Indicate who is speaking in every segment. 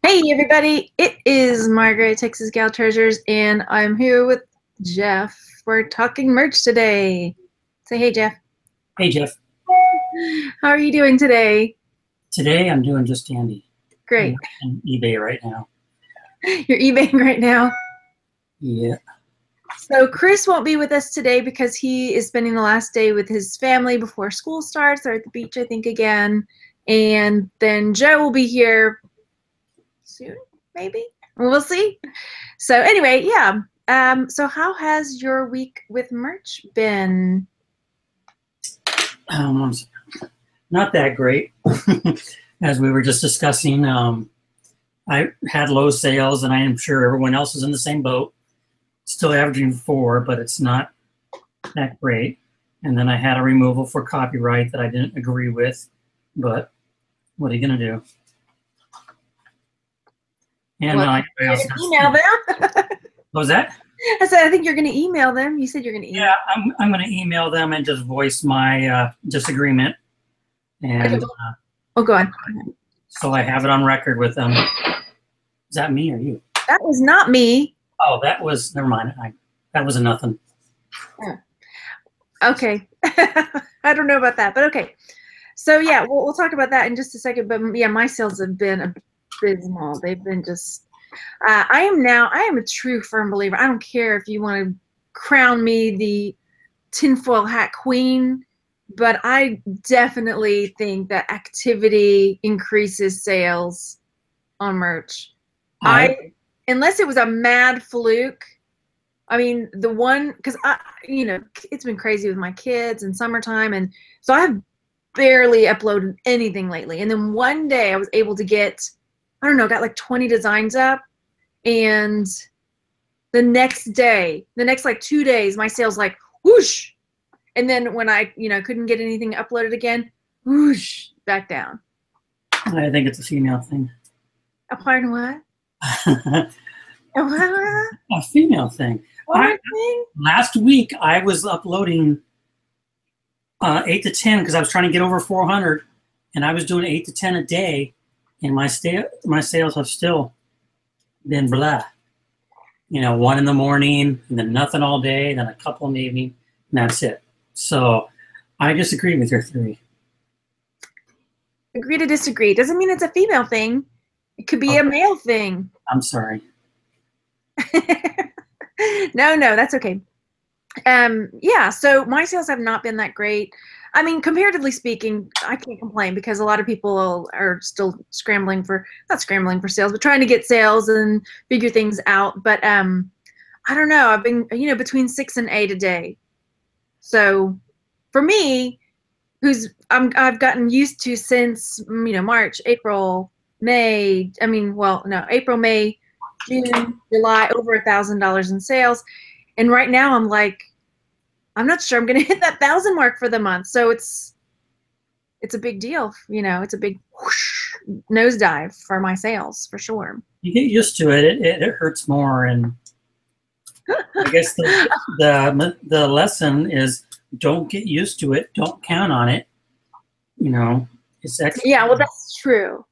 Speaker 1: Hey everybody, it is Margaret, Texas Gal Treasures, and I'm here with Jeff. We're talking merch today. Say hey, Jeff.
Speaker 2: Hey Jeff,
Speaker 1: How are you doing today?
Speaker 2: today I'm doing just dandy. I'm
Speaker 1: Great.
Speaker 2: on eBay right now.
Speaker 1: You're eBaying right now.
Speaker 2: Yeah.
Speaker 1: So Chris won't be with us today because he is spending the last day with his family before school starts. They're at the beach, I think, again. And then Joe will be here soon, maybe. We'll see. So anyway, yeah. So how has your week with merch been?
Speaker 2: Um, Not that great. As we were just discussing, I had low sales, and I am sure everyone else is in the same boat. Still averaging 4, but it's not that great. And then I had a removal for copyright that I didn't agree with, but what are you going to do? And
Speaker 1: Well,
Speaker 2: I
Speaker 1: you're
Speaker 2: also
Speaker 1: gonna email them.
Speaker 2: what was that?
Speaker 1: I said I think you're gonna email them. You said you're gonna email.
Speaker 2: Yeah, I'm going to email them and just voice my disagreement. And
Speaker 1: Okay. Oh, go on.
Speaker 2: so I have it on record with them. Is that me or you?
Speaker 1: That was not me.
Speaker 2: Oh, that was, never mind. That was a nothing.
Speaker 1: Okay. I don't know about that, but okay. So yeah, we'll talk about that in just a second. But yeah, my sales have been abysmal. They've been just. I am a true firm believer. I don't care if you want to crown me the tinfoil hat queen, but I definitely think that activity increases sales on merch.
Speaker 2: I
Speaker 1: Unless it was a mad fluke. I mean, the one, because it's been crazy with my kids and summertime, and so I have barely uploaded anything lately. And then one day I was able to get, I don't know, got like 20 designs up, and the next day, the next like 2 days, my sales like whoosh, and then when I couldn't get anything uploaded again, whoosh, back down.
Speaker 2: think it's a female thing.
Speaker 1: A pardon what?
Speaker 2: A female thing. Last week I was uploading 8 to 10 because I was trying to get over 400, and I was doing 8 to 10 a day, and my sales have still been blah. 1 in the morning, and then nothing all day, then a couple in the evening, and that's it. So I disagree with your theory.
Speaker 1: Agree to disagree. Doesn't mean it's a female thing. It could be a male thing.
Speaker 2: I'm sorry.
Speaker 1: No, that's okay. Yeah, so my sales have not been that great. I mean, comparatively speaking, I can't complain because a lot of people are still not scrambling for sales, but trying to get sales and figure things out. But I don't know. I've been, between 6 and 8 a day. So for me, I've gotten used to since, March, April, May. I mean, well, no, April, May, June, July, over $1,000 in sales. And right now I'm like, I'm not sure I'm going to hit that 1,000 mark for the month. So it's a big deal. It's a big whoosh, nosedive for my sales for sure.
Speaker 2: You get used to it. It hurts more. And I guess the lesson is don't get used to it. Don't count on it. It's extra.
Speaker 1: Yeah, well, that's true.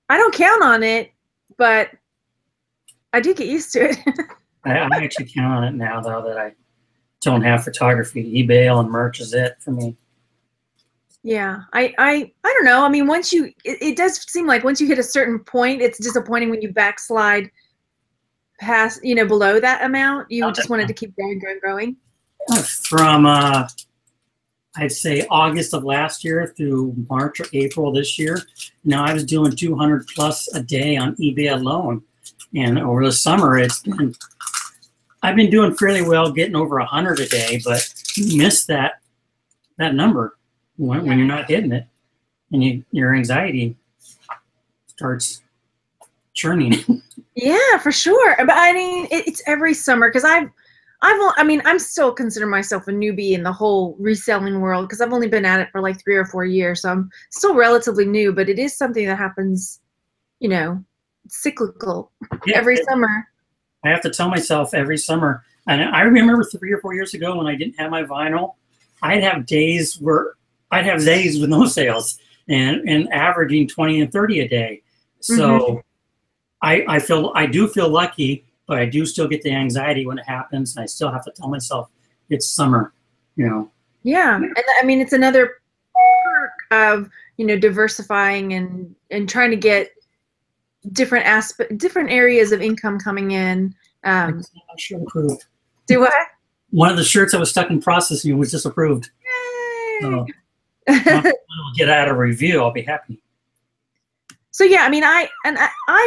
Speaker 1: I don't count on it, but I do get used to it.
Speaker 2: I actually count on it now, though, that I don't have photography. eBay and merch is it for me.
Speaker 1: Yeah, I don't know. I mean, it does seem like once you hit a certain point, it's disappointing when you backslide past, below that amount. You just wanted to keep growing.
Speaker 2: From I'd say August of last year through March or April this year, now I was doing 200 plus a day on eBay alone, and over the summer I've been doing fairly well, getting over 100 a day, but you miss that number when you're not hitting it, and your anxiety starts churning.
Speaker 1: Yeah, for sure. But I mean, it's every summer because I'm still consider myself a newbie in the whole reselling world because I've only been at it for like 3 or 4 years, so I'm still relatively new. But it is something that happens, cyclical every summer.
Speaker 2: I have to tell myself every summer, and I remember 3 or 4 years ago when I didn't have my vinyl, I'd have days with no sales and averaging 20 and 30 a day. So I do feel lucky, but I do still get the anxiety when it happens, and I still have to tell myself it's summer, you know.
Speaker 1: Yeah, and I mean it's another perk of diversifying and trying to get different areas of income coming in.
Speaker 2: I should approved.
Speaker 1: Do what?
Speaker 2: One of the shirts I was stuck in processing was just approved.
Speaker 1: Yay!
Speaker 2: So when we'll get out a review, I'll be happy.
Speaker 1: So yeah, I mean, I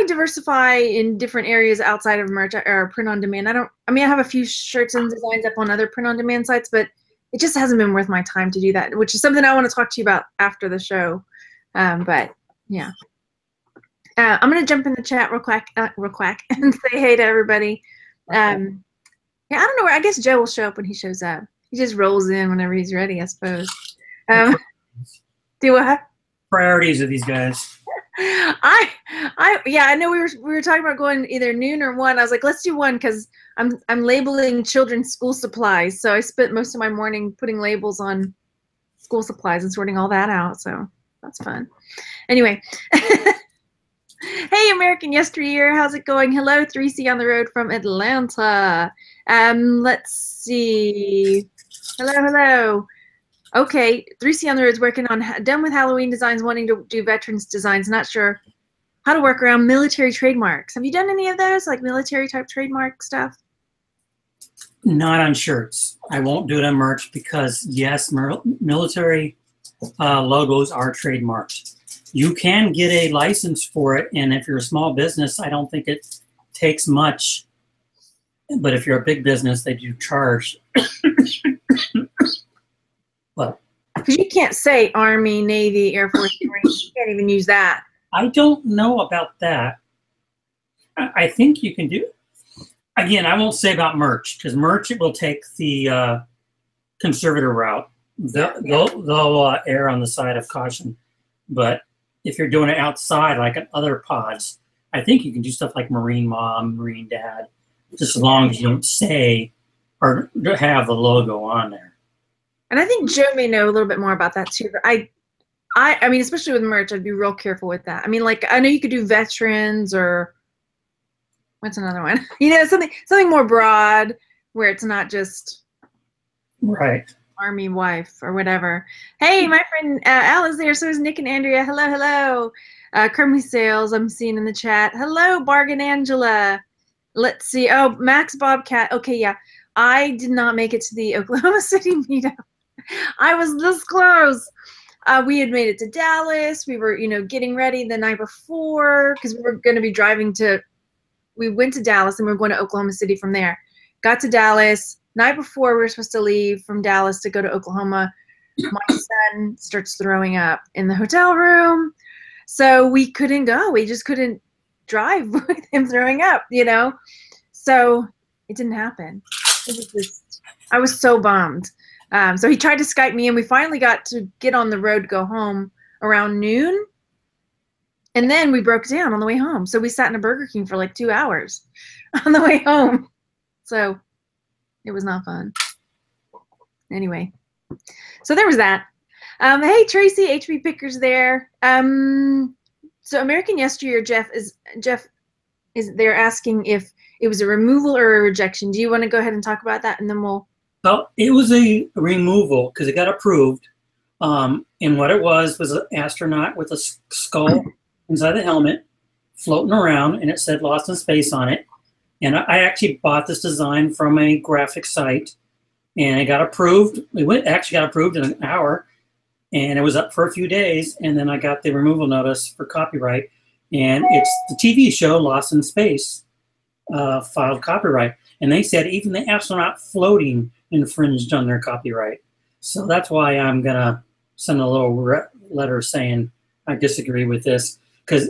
Speaker 1: diversify in different areas outside of merch or print on demand. I have a few shirts and designs up on other print on demand sites, but it just hasn't been worth my time to do that, which is something I want to talk to you about after the show. But yeah, I'm gonna jump in the chat real quick and say hey to everybody. Yeah, I don't know where. I guess Joe will show up when he shows up. He just rolls in whenever he's ready, I suppose. Do what?
Speaker 2: Priorities of these guys.
Speaker 1: I know we were talking about going either noon or 1. I was like, let's do 1 because I'm labeling children's school supplies. So I spent most of my morning putting labels on school supplies and sorting all that out. So that's fun. Anyway. Hey, American Yesteryear, how's it going? Hello, 3C on the road from Atlanta. Let's see. Hello. Okay, 3C on the road is working on done with Halloween designs, wanting to do veterans designs. Not sure how to work around military trademarks. Have you done any of those, like military type trademark stuff?
Speaker 2: Not on shirts. I won't do it on merch because yes, military logos are trademarked. You can get a license for it, and if you're a small business, I don't think it takes much. But if you're a big business, they do charge. Well,
Speaker 1: because you can't say Army, Navy, Air Force, Marines. You can't even use that.
Speaker 2: I don't know about that. I think you can do it. Again, I won't say about merch, because merch, it will take the conservative route. They'll err on the side of caution. But if you're doing it outside, like at other pods, I think you can do stuff like Marine Mom, Marine Dad, just as long as you don't say or have the logo on there.
Speaker 1: And I think Joe may know a little bit more about that too. But I mean, especially with merch, I'd be real careful with that. I mean, like I know you could do veterans or what's another one? Something more broad where it's not just
Speaker 2: right.
Speaker 1: Army wife or whatever. Hey, my friend Al is there. So is Nick and Andrea. Hello. Kermie Sales, I'm seeing in the chat. Hello, Bargain Angela. Let's see. Oh, Max Bobcat. Okay, yeah. I did not make it to the Oklahoma City meetup. I was this close. We had made it to Dallas. We were, getting ready the night before because we were going to be driving to. We went to Dallas and we were going to Oklahoma City from there. Got to Dallas. Night before we were supposed to leave from Dallas to go to Oklahoma, my son starts throwing up in the hotel room. So we couldn't go. We just couldn't drive with him throwing up, So it didn't happen. It was just, I was so bummed. So he tried to Skype me, and we finally got to get on the road to go home around noon. And then we broke down on the way home. So we sat in a Burger King for like 2 hours on the way home. So it was not fun. Anyway, so there was that. Hey, Tracy, HB Picker's there. So American Yesteryear, Jeff is there asking if it was a removal or a rejection. Do you want to go ahead and talk about that, and then we'll?
Speaker 2: Well, it was a removal because it got approved. And what it was an astronaut with a skull inside the helmet floating around, and it said "Lost in Space" on it. And I actually bought this design from a graphic site, and it got approved. Actually got approved in an hour, and it was up for a few days. And then I got the removal notice for copyright, and it's the TV show Lost in Space filed copyright. And they said even the astronaut floating infringed on their copyright. So that's why I'm gonna send a little letter saying I disagree with this. Because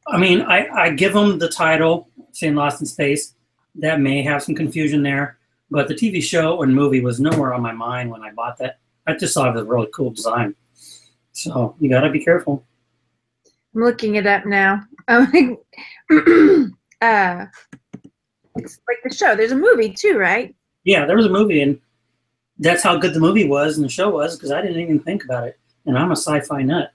Speaker 2: I mean, I give them the title saying Lost in Space. That may have some confusion there, but the TV show and movie was nowhere on my mind when I bought that. I just thought it was a really cool design. So you gotta be careful.
Speaker 1: I'm looking it up now. It's like the show. There's a movie too, right?
Speaker 2: Yeah, there was a movie, and that's how good the movie was and the show was because I didn't even think about it. And I'm a sci-fi nut.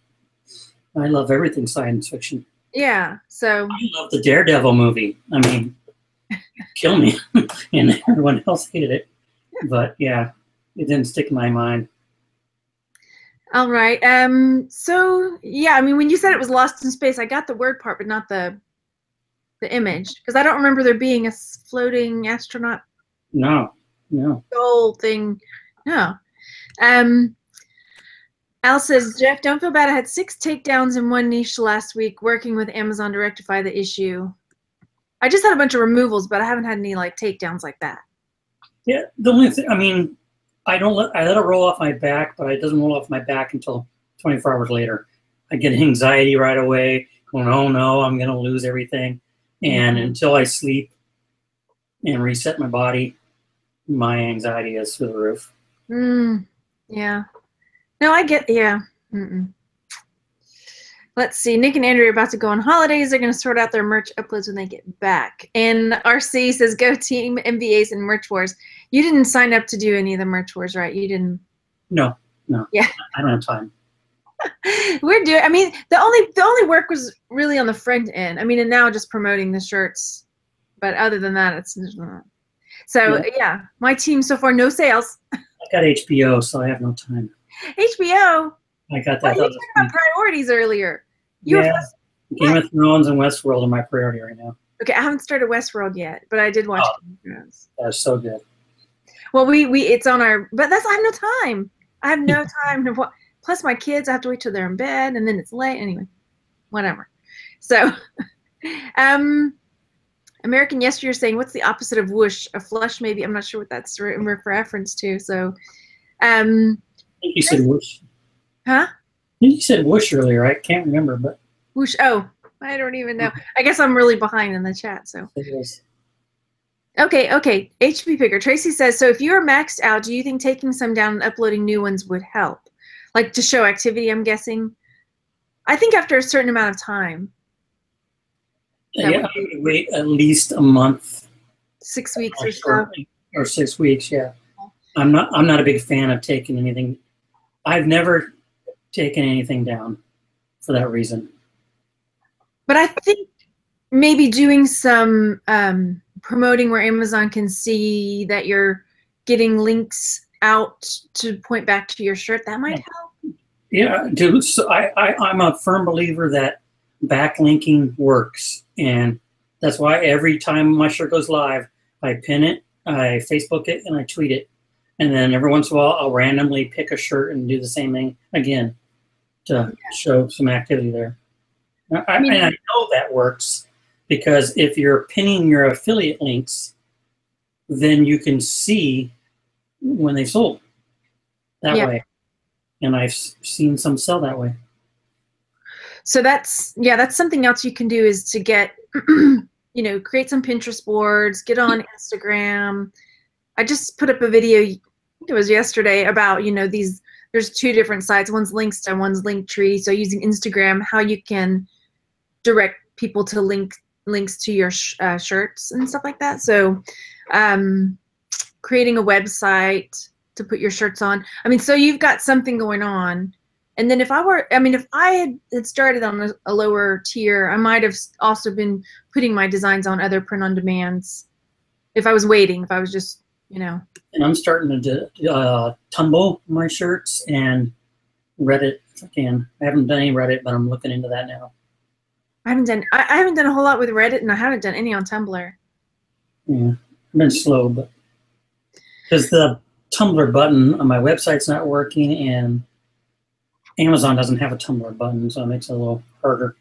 Speaker 2: I love everything science fiction.
Speaker 1: Yeah. So
Speaker 2: I love the Daredevil movie. I mean, kill me. And everyone else hated it. But yeah, it didn't stick in my mind.
Speaker 1: all right. So yeah, I mean, when you said it was Lost in Space, I got the word part, but not the image, because I don't remember there being a floating astronaut
Speaker 2: No, no.
Speaker 1: goal thing. No. Um, Al says, Jeff, don't feel bad. I had 6 takedowns in one niche last week working with Amazon to rectify the issue. I just had a bunch of removals, but I haven't had any like takedowns like that.
Speaker 2: Yeah, the only thing, I mean, I let it roll off my back, but it doesn't roll off my back until 24 hours later. I get anxiety right away, going, oh no, I'm going to lose everything. And until I sleep and reset my body, my anxiety is through the roof.
Speaker 1: Yeah. No, I get, yeah. Let's see. Nick and Andrew are about to go on holidays. They're going to sort out their merch uploads when they get back. And RC says, go team MBAs and merch wars. You didn't sign up to do any of the merch wars, right? You didn't?
Speaker 2: No.
Speaker 1: Yeah.
Speaker 2: I don't have time.
Speaker 1: We're doing, I mean, the only work was really on the front end. I mean, and now just promoting the shirts. But other than that, it's not. So yeah, my team so far, no sales.
Speaker 2: I got HBO, so I have no time.
Speaker 1: HBO?
Speaker 2: I got that.
Speaker 1: Well, you talked about priorities earlier.
Speaker 2: Game of Thrones and Westworld are my priority right now.
Speaker 1: Okay, I haven't started Westworld yet, but I did watch Game of Thrones.
Speaker 2: That's so good.
Speaker 1: Well, we it's on our, but I have no time. I have no time to. Plus, my kids, I have to wait till they're in bed, and then it's late. Anyway, whatever. So, American Yesteryear saying, "What's the opposite of whoosh? A flush, maybe." I'm not sure what that's in reference to. So,
Speaker 2: I think you said whoosh.
Speaker 1: Huh?
Speaker 2: I think you said whoosh earlier. I can't remember, but
Speaker 1: whoosh. Oh, I don't even know. I guess I'm really behind in the chat. So.
Speaker 2: It is.
Speaker 1: Okay. HP Picker. Tracy says, so if you're maxed out, do you think taking some down and uploading new ones would help? Like to show activity, I'm guessing. I think after a certain amount of time.
Speaker 2: Yeah, I would wait at least a month.
Speaker 1: 6 weeks or so.
Speaker 2: Or 6 weeks, yeah. I'm not a big fan of taking anything. I've never taken anything down for that reason. But
Speaker 1: I think maybe doing some promoting where Amazon can see that you're getting links out to point back to your shirt, that might help.
Speaker 2: Yeah, dude. So I'm a firm believer that backlinking works, and that's why every time my shirt goes live, I pin it, I Facebook it, and I tweet it, and then every once in a while I'll randomly pick a shirt and do the same thing again to show some activity there. And I know that works because if you're pinning your affiliate links, then you can see when they sold that way. And I've seen some sell that way.
Speaker 1: So that's something else you can do is to get, create some Pinterest boards, get on Instagram. I just put up a video, I think it was yesterday, about, there's 2 different sites. One's Linksta, one's Linktree. So using Instagram, how you can direct people to links to your shirts and stuff like that. So creating a website to put your shirts on. I mean, so you've got something going on. And then if I had started on a lower tier, I might have also been putting my designs on other print-on-demands if I was waiting, if I was just, And
Speaker 2: I'm starting to tumble my shirts and Reddit if I can. I haven't done any Reddit, but I'm looking into that now.
Speaker 1: I haven't done a whole lot with Reddit, and I haven't done any on Tumblr.
Speaker 2: Yeah, I've been slow, but because the Tumblr button on my website's not working, and Amazon doesn't have a Tumblr button, so it makes it a little harder.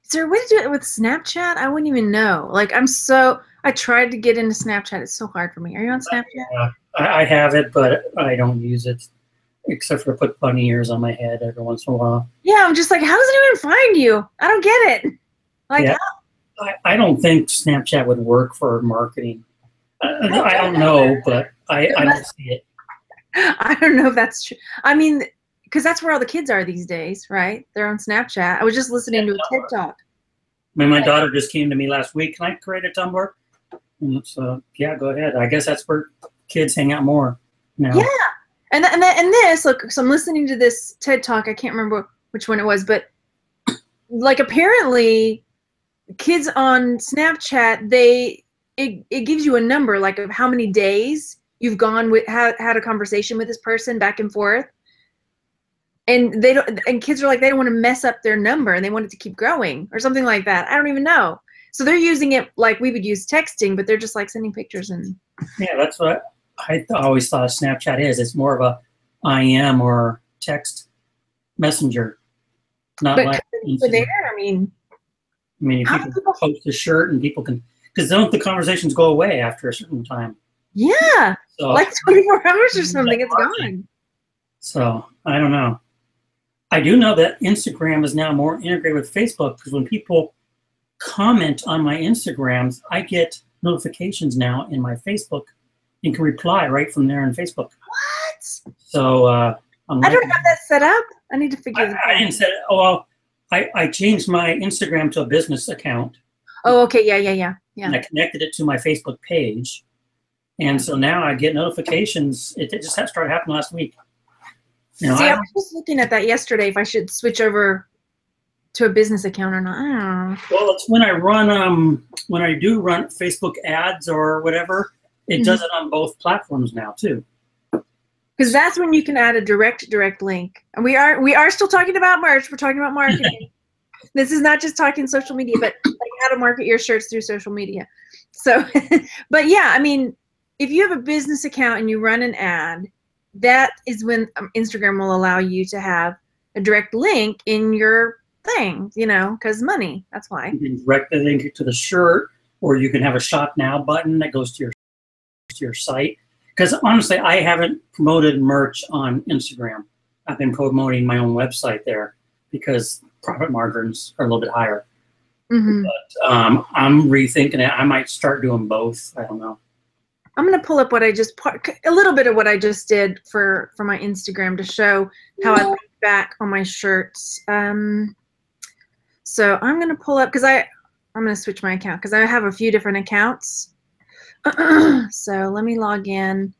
Speaker 1: Is there a way to do it with Snapchat? I wouldn't even know. Like, I tried to get into Snapchat. It's so hard for me. Are you on Snapchat?
Speaker 2: I have it, but I don't use it, except for to put bunny ears on my head every once in a while.
Speaker 1: Yeah, I'm just like, how does anyone find you? I don't get it. Like,
Speaker 2: yeah, I don't think Snapchat would work for marketing. I don't know, but I don't see it.
Speaker 1: I don't know if that's true. I mean, because that's where all the kids are these days, right? They're on Snapchat. I was just listening to a TED Talk.
Speaker 2: I mean, my daughter just came to me last week. Can I create a Tumblr? And so, yeah, go ahead. I guess that's where kids hang out more now.
Speaker 1: Yeah. And this, look, so I'm listening to this TED Talk. I can't remember which one it was, but like apparently kids on Snapchat, it gives you a number like of how many days you've gone with had a conversation with this person back and forth. And they don't, and kids are like, they don't want to mess up their number and they want it to keep growing or something like that. I don't even know. So they're using it like we would use texting, but they're just like sending pictures and.
Speaker 2: Yeah, that's what I always thought Snapchat is. It's more of a IM or text messenger, not
Speaker 1: but
Speaker 2: like
Speaker 1: there, I mean,
Speaker 2: if people post a shirt and people can, because don't the conversations go away after a certain time?
Speaker 1: Yeah, so, like 24 hours or something, it's gone.
Speaker 2: So I don't know. I do know that Instagram is now more integrated with Facebook because when people comment on my Instagrams, I get notifications now in my Facebook and can reply right from there in Facebook.
Speaker 1: What?
Speaker 2: So
Speaker 1: I don't have that set up. I need to figure that out.
Speaker 2: I didn't set it. Oh, well, I changed my Instagram to a business account.
Speaker 1: Oh, okay. Yeah.
Speaker 2: And I connected it to my Facebook page. And so now I get notifications. It just started happening last week. You know,
Speaker 1: see, I was just looking at that yesterday if I should switch over to a business account or not. I don't know.
Speaker 2: Well, it's when I run, when I do run Facebook ads or whatever, it does it on both platforms now too.
Speaker 1: Because that's when you can add a direct link. And we are still talking about merch. We're talking about marketing. This is not just talking social media, but like how to market your shirts through social media. So, but yeah, I mean, if you have a business account and you run an ad, that is when Instagram will allow you to have a direct link in your thing, you know, because money, that's why.
Speaker 2: You can directly link it to the shirt, or you can have a shop now button that goes to your site. Because honestly, I haven't promoted merch on Instagram. I've been promoting my own website there because profit margins are a little bit higher. But I'm rethinking it. I might start doing both. I don't know.
Speaker 1: I'm going to pull up what a little bit of what I just did for my Instagram to show how I look back on my shirts. So I'm going to pull up because I'm going to switch my account because I have a few different accounts. So let me log in.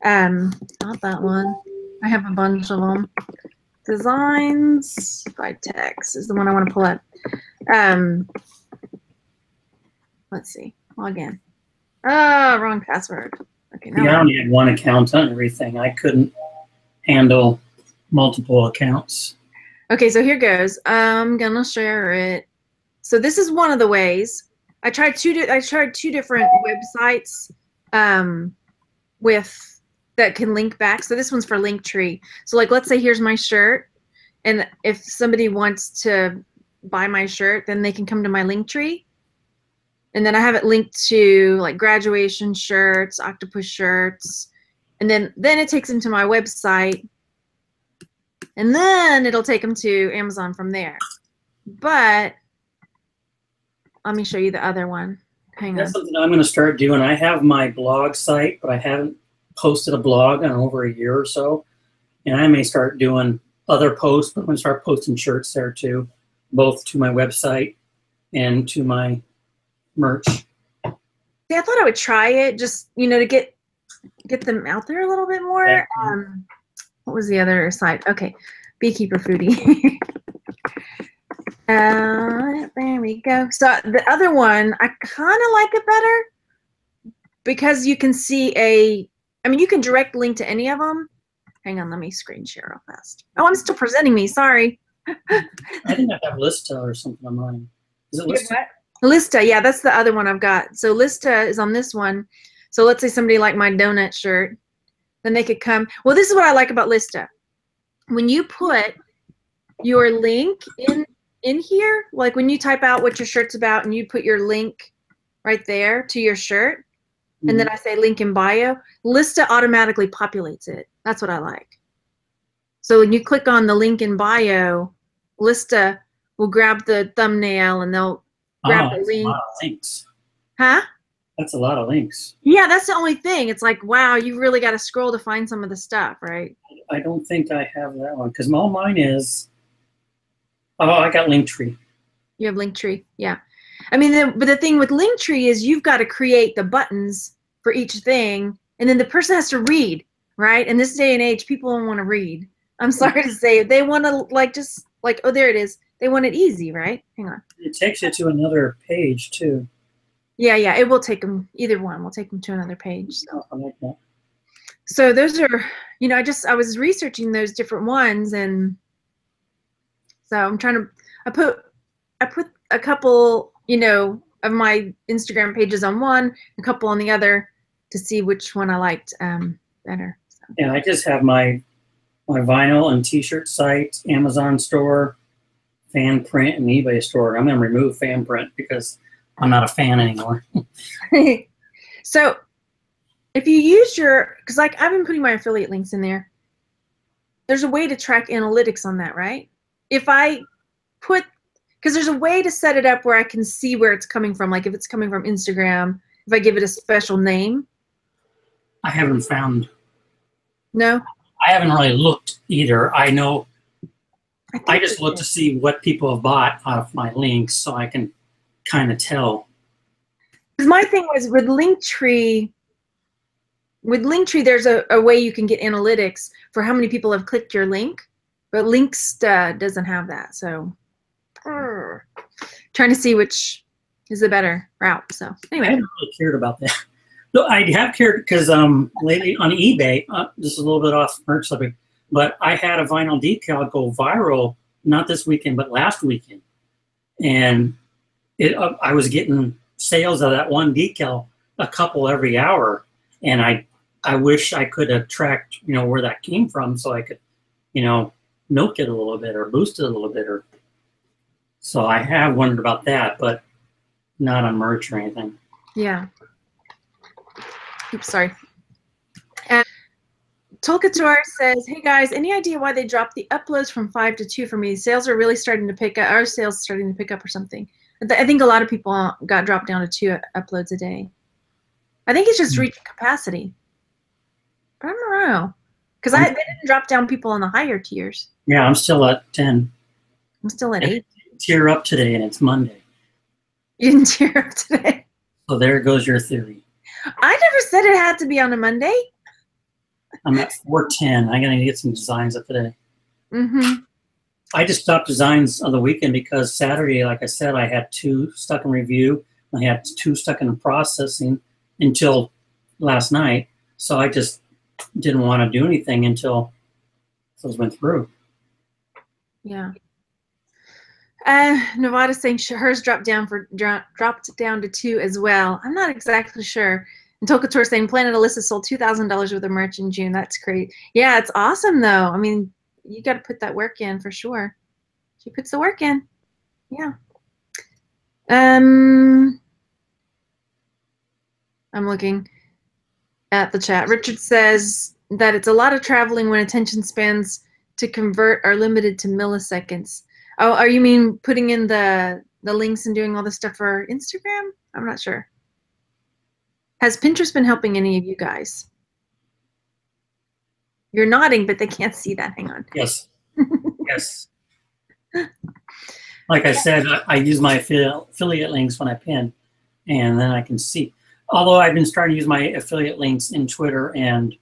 Speaker 1: Not that one. I have a bunch of them. Designs by text is the one I want to pull up. Let's see. Log in. Wrong password. Okay.
Speaker 2: Yeah, I only had one account on everything. I couldn't handle multiple accounts.
Speaker 1: Okay, so here goes. I'm gonna share it. So this is one of the ways. I tried two different websites with that can link back. So this one's for Linktree. So like, let's say here's my shirt, and if somebody wants to buy my shirt, then they can come to my Linktree. And then I have it linked to like graduation shirts, octopus shirts, and then it takes them to my website, and then it'll take them to Amazon from there. But let me show you the other one. Hang on.
Speaker 2: That's something I'm going to start doing. I have my blog site, but I haven't posted a blog in over a year or so. And I may start doing other posts, but I'm going to start posting shirts there too, both to my website and to my merch.
Speaker 1: See, I thought I would try it just, you know, to get them out there a little bit more.
Speaker 2: Yeah.
Speaker 1: What was the other site? Okay, Beekeeper Foodie. There we go. So the other one, I kind of like it better because you can see you can direct link to any of them. Hang on, let me screen share real fast. Oh, I'm still presenting me. Sorry.
Speaker 2: I think I have Lista or something on mine. Is it Lista?
Speaker 1: Lista, yeah, that's the other one I've got. So Lista is on this one. So let's say somebody liked my donut shirt, then they could come. Well, this is what I like about Lista. When you put your link in here, like when you type out what your shirt's about and you put your link right there to your shirt, and then I say link in bio, Lista automatically populates it. That's what I like. So when you click on the link in bio, Lista will grab the thumbnail and they'll grab the link.
Speaker 2: A lot of links.
Speaker 1: Huh?
Speaker 2: That's a lot of links.
Speaker 1: Yeah, that's the only thing. It's like, wow, you really got to scroll to find some of the stuff, right?
Speaker 2: I don't think I have that one because all mine is. Oh, I got Linktree.
Speaker 1: You have Linktree, yeah. I mean, but the thing with Linktree is you've got to create the buttons for each thing, and then the person has to read, right? In this day and age, people don't want to read. I'm sorry to say it. They want to like just like, oh, there it is. They want it easy, right? Hang on.
Speaker 2: It takes you to another page too.
Speaker 1: Yeah, yeah, it will take them, either one will take them to another page. So,
Speaker 2: I like that.
Speaker 1: so those are, you know, I was researching those different ones, and so I'm trying to, I put a couple, you know, of my Instagram pages on one, a couple on the other, to see which one I liked better. So.
Speaker 2: Yeah, I just have my vinyl and t-shirt site, Amazon store, fan print, and eBay store. I'm going to remove fan print because I'm not a fan anymore.
Speaker 1: So if you use your, because like I've been putting my affiliate links in there, there's a way to track analytics on that, right? If I put, because there's a way to set it up where I can see where it's coming from, like if it's coming from Instagram, if I give it a special name.
Speaker 2: I haven't found.
Speaker 1: No?
Speaker 2: I haven't really looked either. I know. I just look to see what people have bought out of my links, so I can kind of tell.
Speaker 1: Because my thing was with Linktree. With Linktree, there's a way you can get analytics for how many people have clicked your link, but Links doesn't have that. So, trying to see which is the better route. So, anyway,
Speaker 2: I haven't really cared about that. No, I have cared because lately on eBay, this is a little bit off merch subject, but I had a vinyl decal go viral, not this weekend, but last weekend. And I was getting sales of that one decal, a couple every hour. And I wish I could have tracked, you know, where that came from so I could, you know, milk it a little bit or boost it a little bit. So I have wondered about that, but not on merch or anything.
Speaker 1: Yeah. Oops, sorry. And Tolkator says, hey guys, any idea why they dropped the uploads from 5 to 2 for me? Sales are really starting to pick up. Our sales starting to pick up or something. I think a lot of people got dropped down to 2 uploads a day. I think it's just reached capacity. But I don't know. Because they didn't drop down people on the higher tiers.
Speaker 2: Yeah, I'm still at 10.
Speaker 1: I'm still at 8.
Speaker 2: Tier up today, and it's Monday.
Speaker 1: You didn't tier up today.
Speaker 2: So there goes your theory.
Speaker 1: I never said it had to be on a Monday.
Speaker 2: I'm at 410. I'm going to get some designs up today.
Speaker 1: Mm-hmm.
Speaker 2: I just stopped designs on the weekend because Saturday, like I said, I had 2 stuck in review. I had 2 stuck in processing until last night. So I just didn't want to do anything until those went through.
Speaker 1: Yeah. Nevada's saying hers dropped down to 2 as well. I'm not exactly sure. And Tokator saying Planet Alyssa sold $2,000 worth of merch in June. That's great. Yeah, it's awesome though. I mean, you got to put that work in for sure. She puts the work in. Yeah. I'm looking at the chat. Richard says that it's a lot of traveling when attention spans to convert are limited to milliseconds. Oh, you mean putting in the links and doing all this stuff for Instagram? I'm not sure. Has Pinterest been helping any of you guys? You're nodding, but they can't see that. Hang on.
Speaker 2: Yes. Yes. Like I said, I use my affiliate links when I pin, and then I can see. Although I've been starting to use my affiliate links in Twitter and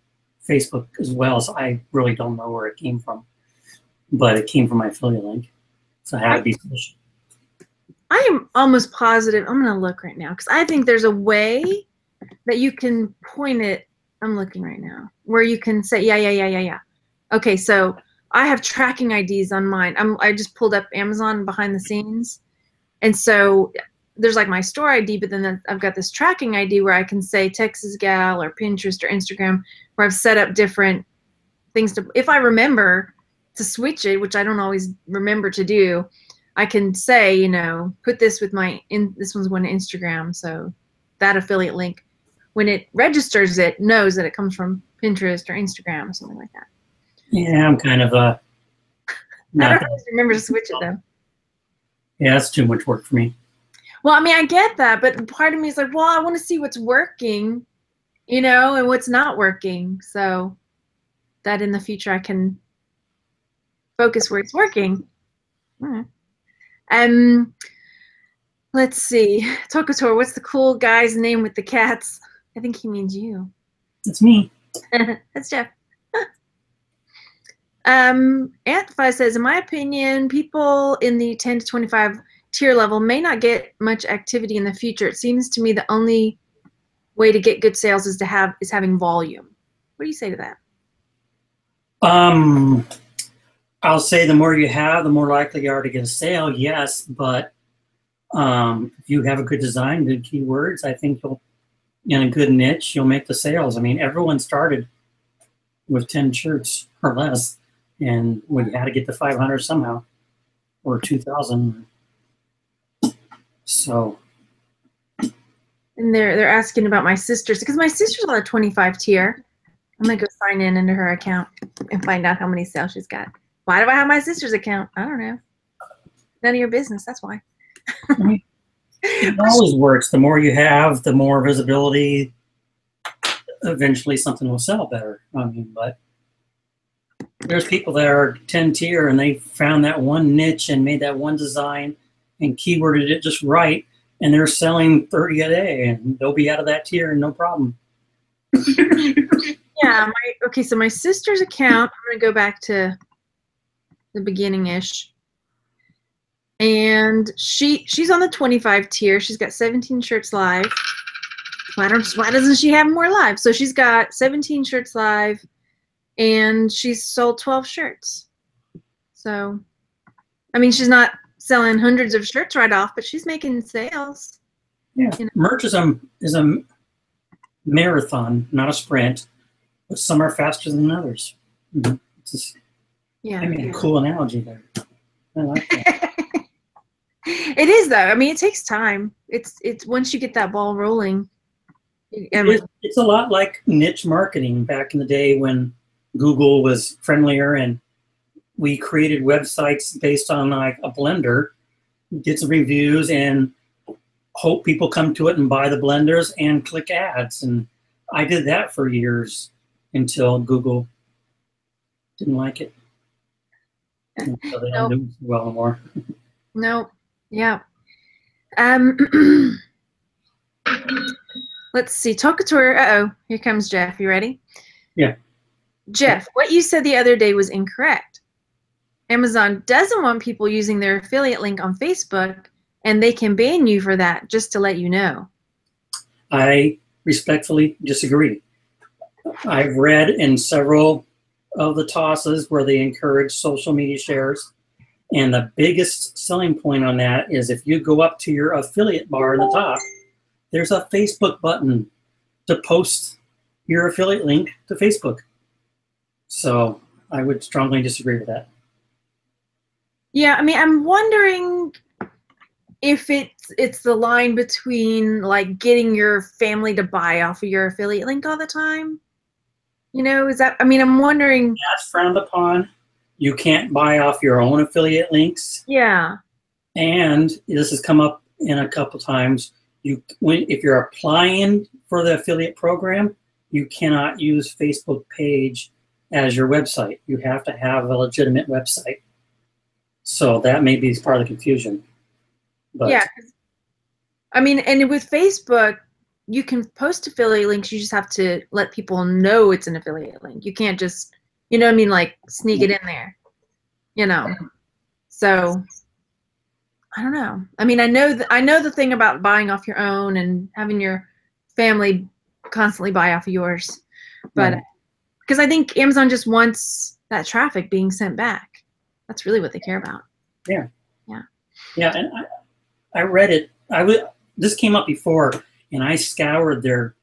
Speaker 2: Facebook as well, so I really don't know where it came from. But it came from my affiliate link, so I had to be special. I
Speaker 1: am almost positive. I'm going to look right now because I think there's a way that you can point it. I'm looking right now where you can say, yeah. Okay, so I have tracking IDs on mine. I just pulled up Amazon behind the scenes. And so there's like my store ID, but then I've got this tracking ID where I can say Texas Gal or Pinterest or Instagram, where I've set up different things to, if I remember to switch it, which I don't always remember to do, I can say, you know, put this with this one's going to Instagram. So that affiliate link, when it registers it, knows that it comes from Pinterest or Instagram or something like that.
Speaker 2: Yeah, I'm kind of
Speaker 1: I don't always remember to switch it though.
Speaker 2: Yeah, that's too much work for me.
Speaker 1: Well, I mean, I get that, but part of me is like, well, I want to see what's working, you know, and what's not working. So that in the future I can focus where it's working. Let's see. Tokator, what's the cool guy's name with the cats? I think he means you.
Speaker 2: It's me.
Speaker 1: That's Jeff. Amplify says, in my opinion, people in the 10 to 25 tier level may not get much activity in the future. It seems to me the only way to get good sales is having volume. What do you say to that?
Speaker 2: I'll say the more you have, the more likely you are to get a sale. Yes, but if you have a good design, good keywords, I think you'll, in a good niche, you'll make the sales. I mean, everyone started with 10 shirts or less, and we had to get to 500 somehow, or 2,000. So.
Speaker 1: And they're asking about my sister's, because my sister's on a 25 tier. I'm gonna go sign in into her account and find out how many sales she's got. Why do I have my sister's account? I don't know. None of your business. That's why.
Speaker 2: It always works. The more you have, the more visibility. Eventually, something will sell better. I mean, but there's people that are 10 tier and they found that one niche and made that one design and keyworded it just right, and they're selling 30 a day, and they'll be out of that tier and no problem.
Speaker 1: Yeah. Okay. So my sister's account. I'm gonna go back to the beginning-ish. And she's on the 25 tier. She's got 17 shirts live. Why doesn't she have more live? So she's got 17 shirts live, and she's sold 12 shirts. So, I mean, she's not selling hundreds of shirts right off, but she's making sales.
Speaker 2: Yeah, you know? Merch is a marathon, not a sprint. But some are faster than others.
Speaker 1: Yeah,
Speaker 2: I mean, a cool analogy there. I like that.
Speaker 1: It is, though. I mean, it takes time. It's once you get that ball rolling.
Speaker 2: It's a lot like niche marketing back in the day when Google was friendlier, and we created websites based on like a blender, get some reviews, and hope people come to it and buy the blenders and click ads. And I did that for years until Google didn't like it. So they don't do it well anymore.
Speaker 1: No. Yeah. Let's see. Tokator. Uh-oh. Here comes Jeff. You ready?
Speaker 2: Yeah.
Speaker 1: Jeff, what you said the other day was incorrect. Amazon doesn't want people using their affiliate link on Facebook, and they can ban you for that, just to let you know.
Speaker 2: I respectfully disagree. I've read in several of the tosses where they encourage social media shares, and the biggest selling point on that is if you go up to your affiliate bar in the top, there's a Facebook button to post your affiliate link to Facebook. So I would strongly disagree with that.
Speaker 1: Yeah, I mean, I'm wondering if it's the line between like getting your family to buy off of your affiliate link all the time. You know, is that, I mean, I'm wondering.
Speaker 2: That's frowned upon. You can't buy off your own affiliate links.
Speaker 1: Yeah.
Speaker 2: And this has come up in a couple times. If you're applying for the affiliate program, you cannot use Facebook page as your website. You have to have a legitimate website. So that may be part of the confusion. But
Speaker 1: yeah. I mean, and with Facebook, you can post affiliate links. You just have to let people know it's an affiliate link. You can't just, you know what I mean, like sneak it in there, you know. So I don't know. I mean, I know the thing about buying off your own and having your family constantly buy off of yours, but because I think Amazon just wants that traffic being sent back. That's really what they care about.
Speaker 2: Yeah.
Speaker 1: Yeah.
Speaker 2: Yeah, and I read it. This came up before, and I scoured their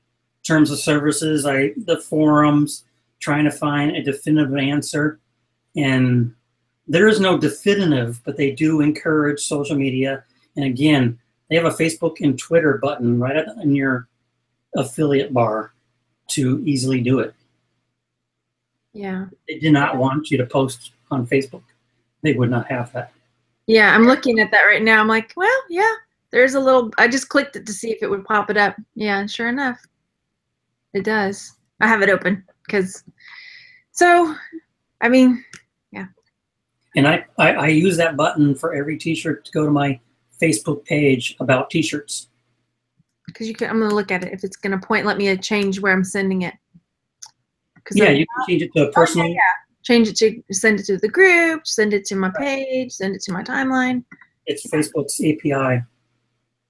Speaker 2: terms of services, the forums, trying to find a definitive answer. And there is no definitive, but they do encourage social media. And again, they have a Facebook and Twitter button right in your affiliate bar to easily do it.
Speaker 1: Yeah.
Speaker 2: They did not want you to post on Facebook. They would not have that.
Speaker 1: Yeah, I'm looking at that right now. I'm like, well, yeah, there's a little, I just clicked it to see if it would pop it up. Yeah, sure enough, it does. I have it open because, so, I mean, yeah.
Speaker 2: And I use that button for every t-shirt to go to my Facebook page about t-shirts.
Speaker 1: Because I'm going to look at it. If it's going to point, let me change where I'm sending it.
Speaker 2: Yeah, you can change it to a personal.
Speaker 1: Oh, change it to send it to the group, send it to my page, send it to my timeline.
Speaker 2: It's Facebook's API.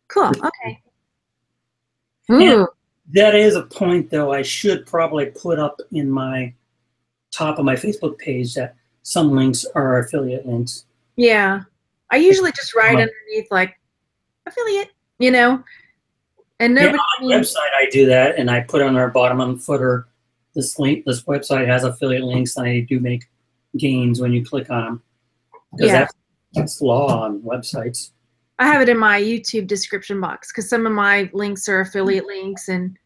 Speaker 1: Cool. Okay.
Speaker 2: And
Speaker 1: Ooh.
Speaker 2: that is a point, though, I should probably put up in my top of my Facebook page that some links are affiliate links.
Speaker 1: Yeah. I usually just write underneath like affiliate, you know, and nobody.
Speaker 2: Yeah, on the website I do that, and I put on our bottom on the footer, this website has affiliate links, and I do make gains when you click on them. Because that's law on websites.
Speaker 1: I have it in my YouTube description box because some of my links are affiliate links, and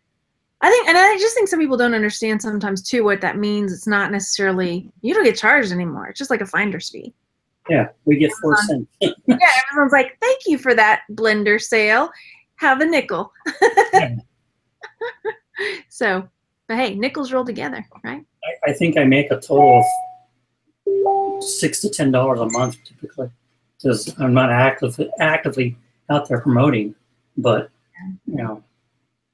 Speaker 1: I just think some people don't understand sometimes too what that means. It's not necessarily, you don't get charged anymore. It's just like a finder's fee.
Speaker 2: Yeah, we get 4 cents.
Speaker 1: Yeah, everyone's like, thank you for that blender sale. Have a nickel.
Speaker 2: Yeah.
Speaker 1: So, but hey, nickels roll together, right?
Speaker 2: I think I make a total of $6 to $10 a month typically, because I'm not actively out there promoting, but you know,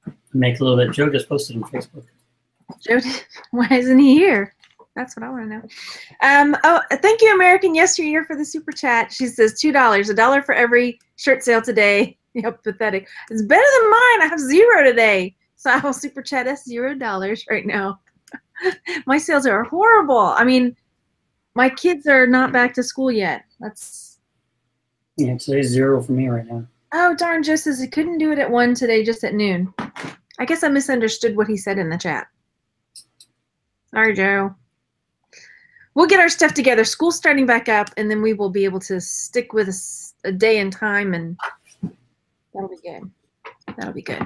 Speaker 2: I make a little bit. Joe just posted on Facebook.
Speaker 1: Joe, why isn't he here? That's what I want to know. Oh, thank you, American Yesteryear, for the super chat. She says $2, $1 for every shirt sale today. Yep, pathetic. It's better than mine. I have 0 today, so I will super chat us $0 right now. My sales are horrible. I mean, my kids are not back to school yet.
Speaker 2: Yeah, today's 0 for me right now.
Speaker 1: Oh, darn, Joe says he couldn't do it at 1 today, just at noon. I guess I misunderstood what he said in the chat. Sorry, Joe. We'll get our stuff together. School's starting back up, and then we will be able to stick with a day and time, and that'll be good. That'll be good.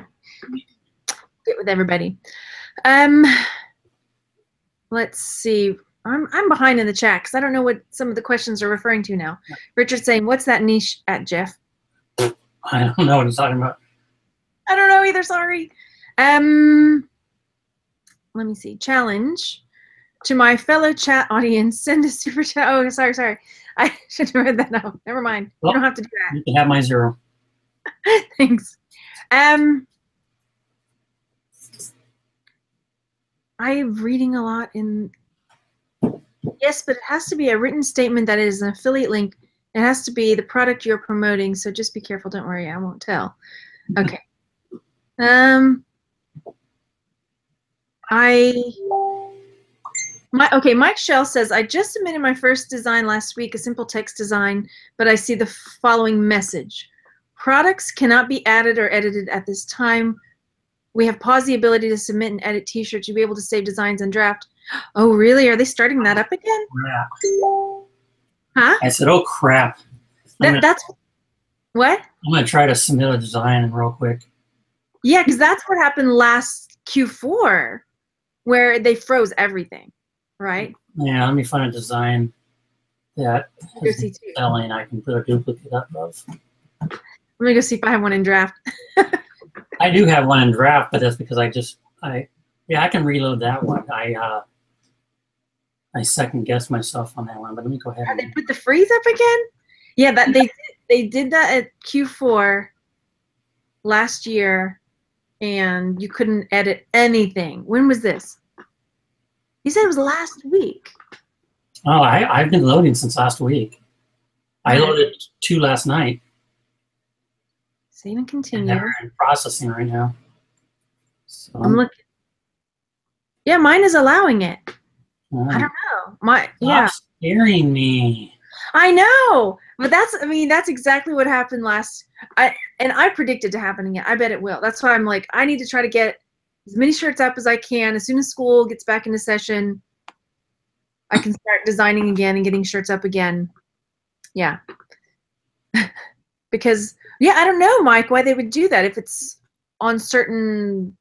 Speaker 1: Get with everybody. Let's see. I'm behind in the chat because I don't know what some of the questions are referring to now. Richard's saying, what's that niche at, Jeff?
Speaker 2: I don't know what he's talking about.
Speaker 1: I don't know either, sorry. Let me see. Challenge to my fellow chat audience. Send a super chat. Oh, sorry. I should have read that out. Never mind.
Speaker 2: Well,
Speaker 1: you don't have to do that.
Speaker 2: You can have my 0.
Speaker 1: Thanks. I'm reading a lot in. Yes, but it has to be a written statement that is an affiliate link. It has to be the product you're promoting, so just be careful. Don't worry, I won't tell. Okay. Mike Shell says, I just submitted my first design last week, a simple text design, but I see the following message. Products cannot be added or edited at this time. We have paused the ability to submit and edit t-shirts. You'll be able to save designs and draft. Oh, really? Are they starting that up again?
Speaker 2: Crap.
Speaker 1: Huh?
Speaker 2: I said, oh, crap.
Speaker 1: That's what?
Speaker 2: I'm going to try to submit a design real quick.
Speaker 1: Yeah, because that's what happened last Q4, where they froze everything, right?
Speaker 2: Yeah, let me find a design that is selling I can put a duplicate up of.
Speaker 1: Let me go see if I have one in draft.
Speaker 2: I do have one in draft, but that's because I can reload that one. I second guessed myself on that one, but let me go ahead.
Speaker 1: They put the freeze up again? Yeah, they did that at Q4 last year, and you couldn't edit anything. When was this? You said it was last week.
Speaker 2: Oh, I've been loading since last week. I loaded 2 last night.
Speaker 1: Save and continue.
Speaker 2: And they're in processing right now. So,
Speaker 1: I'm looking. Yeah, mine is allowing it. I don't know.
Speaker 2: Stop scaring me.
Speaker 1: I know, but that's exactly what happened last. I predicted to happen again. I bet it will. That's why I'm like, I need to try to get as many shirts up as I can. As soon as school gets back into session, I can start designing again and getting shirts up again. Yeah. Because, I don't know, Mike, why they would do that. If it's on certain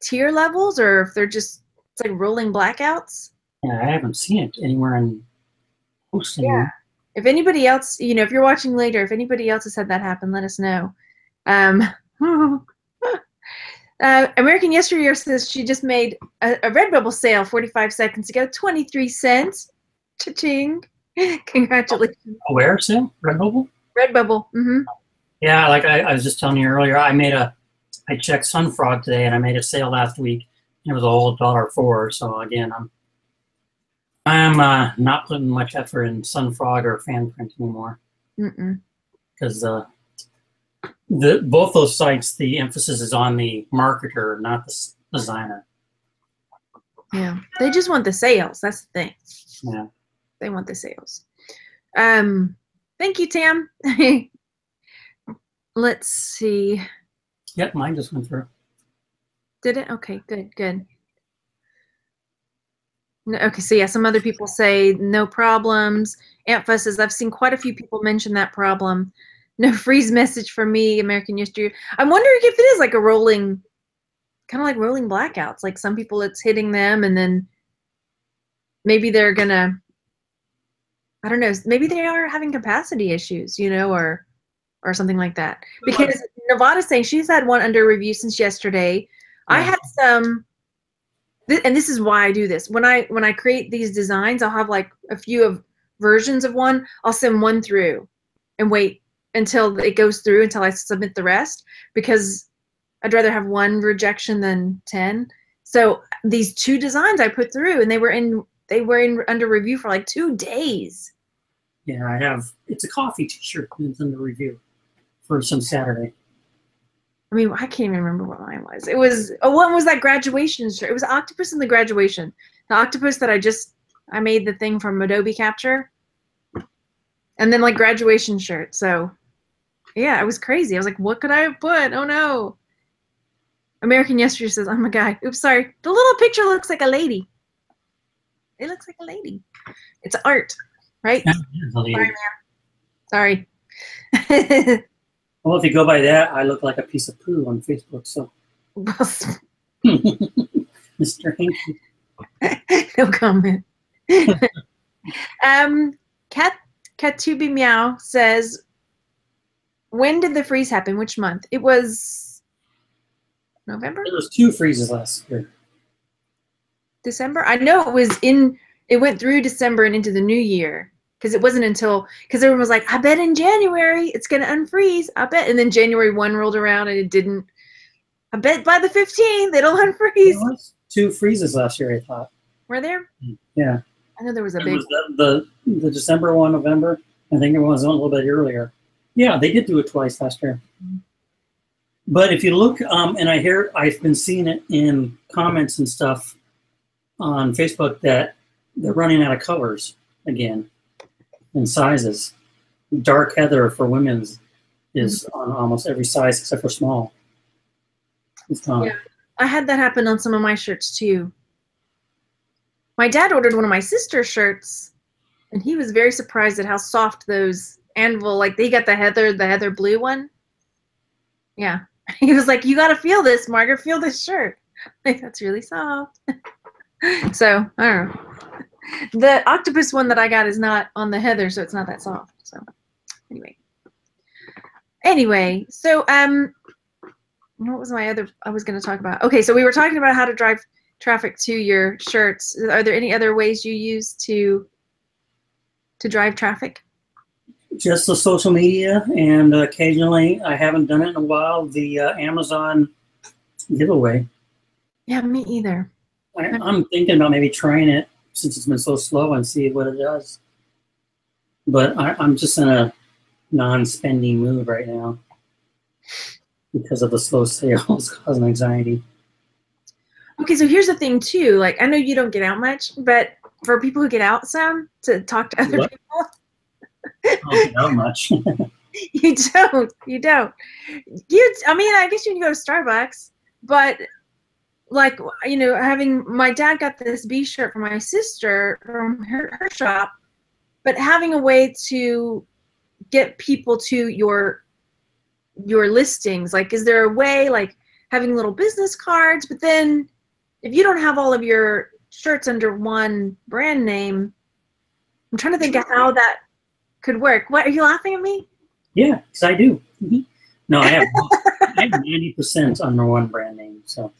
Speaker 1: tier levels or if they're just, it's like rolling blackouts.
Speaker 2: Yeah, I haven't seen it anywhere in posting.
Speaker 1: Yeah. If anybody else, if you're watching later, if anybody else has had that happen, let us know. American Yesteryear says she just made a Redbubble sale 45 seconds ago, 23 cents. Cha-ching. Congratulations.
Speaker 2: Where sale? Redbubble?
Speaker 1: Redbubble. Mm-hmm.
Speaker 2: Yeah, like I was just telling you earlier, I checked Sunfrog today, and I made a sale last week. It was a whole $1.04. So again, I'm not putting much effort in Sunfrog or fan print anymore because both those sites, the emphasis is on the marketer, not the designer.
Speaker 1: Yeah, they just want the sales. That's the thing.
Speaker 2: Yeah,
Speaker 1: they want the sales. Thank you, Tam. Let's see.
Speaker 2: Yep, mine just went through.
Speaker 1: Did it? Okay, good. No, okay, so yeah, some other people say no problems. Antfuss says, I've seen quite a few people mention that problem. No freeze message from me, American Yesteryear. I'm wondering if it is like a rolling, kind of like rolling blackouts. Like some people it's hitting them and then maybe they're gonna, I don't know, maybe they are having capacity issues, or something like that. Because Nevada's saying she's had one under review since yesterday. Yeah. I had some, and this is why I do this. When I create these designs, I'll have like a few of versions of one. I'll send one through and wait until it goes through until I submit the rest, because I'd rather have one rejection than 10. So these 2 designs I put through, and they were in under review for like 2 days.
Speaker 2: Yeah, I have. It's a coffee t-shirt that's under review for some Saturday.
Speaker 1: I mean, I can't even remember what mine was. It was, what was that graduation shirt? It was Octopus in the graduation. The octopus that I made the thing from Adobe Capture. And then like graduation shirt. So yeah, it was crazy. I was like, what could I have put? Oh no. American Yesteryear says, I'm a guy. Oops, sorry. The little picture looks like a lady. It looks like a lady. It's art, right? Sorry, man. Sorry.
Speaker 2: Well, if you go by that, I look like a piece of poo on Facebook, so. Mr. Hanky.
Speaker 1: No comment. Katubi Meow says, when did the freeze happen? Which month? It was November?
Speaker 2: There was 2 freezes last year.
Speaker 1: December? I know it went through December and into the new year. Because it wasn't until, because everyone was like, I bet in January it's going to unfreeze. I bet. And then January 1 rolled around and it didn't. I bet by the 15th it'll unfreeze. There
Speaker 2: was 2 freezes last year, I thought.
Speaker 1: Were there?
Speaker 2: Yeah.
Speaker 1: I know there was a big.
Speaker 2: Was the December one, November. I think it was a little bit earlier. Yeah, they did do it twice last year. But if you look, and I've been seeing it in comments and stuff on Facebook that they're running out of colors again. In sizes. Dark heather for women's is on almost every size except for small. It's gone.
Speaker 1: Yeah, I had that happen on some of my shirts too. My dad ordered one of my sister's shirts, and he was very surprised at how soft those anvil, like they got the heather blue one. Yeah. He was like, you got to feel this, Margaret, feel this shirt. Like, that's really soft. So, I don't know. The octopus one that I got is not on the heather, so it's not that soft. So anyway, so what was my other I was going to talk about? Okay, so we were talking about how to drive traffic to your shirts. Are there any other ways you use to drive traffic?
Speaker 2: Just the social media, and occasionally, I haven't done it in a while, the Amazon giveaway.
Speaker 1: Yeah, me either.
Speaker 2: I'm thinking about maybe trying it since it's been so slow and see what it does. But I'm just in a non-spending mood right now because of the slow sales causing anxiety.
Speaker 1: Okay, so here's the thing too. Like, I know you don't get out much, but for people who get out some to talk to other people.
Speaker 2: I don't get out much.
Speaker 1: You don't. I mean, I guess you can go to Starbucks, but like, having my dad got this B shirt for my sister from her shop, but having a way to get people to your listings, like, is there a way, like having little business cards, but then if you don't have all of your shirts under one brand name, I'm trying to think of how that could work. What, are you laughing at me?
Speaker 2: Yeah, because I do. Mm-hmm. No, I have 90% under one brand name, so.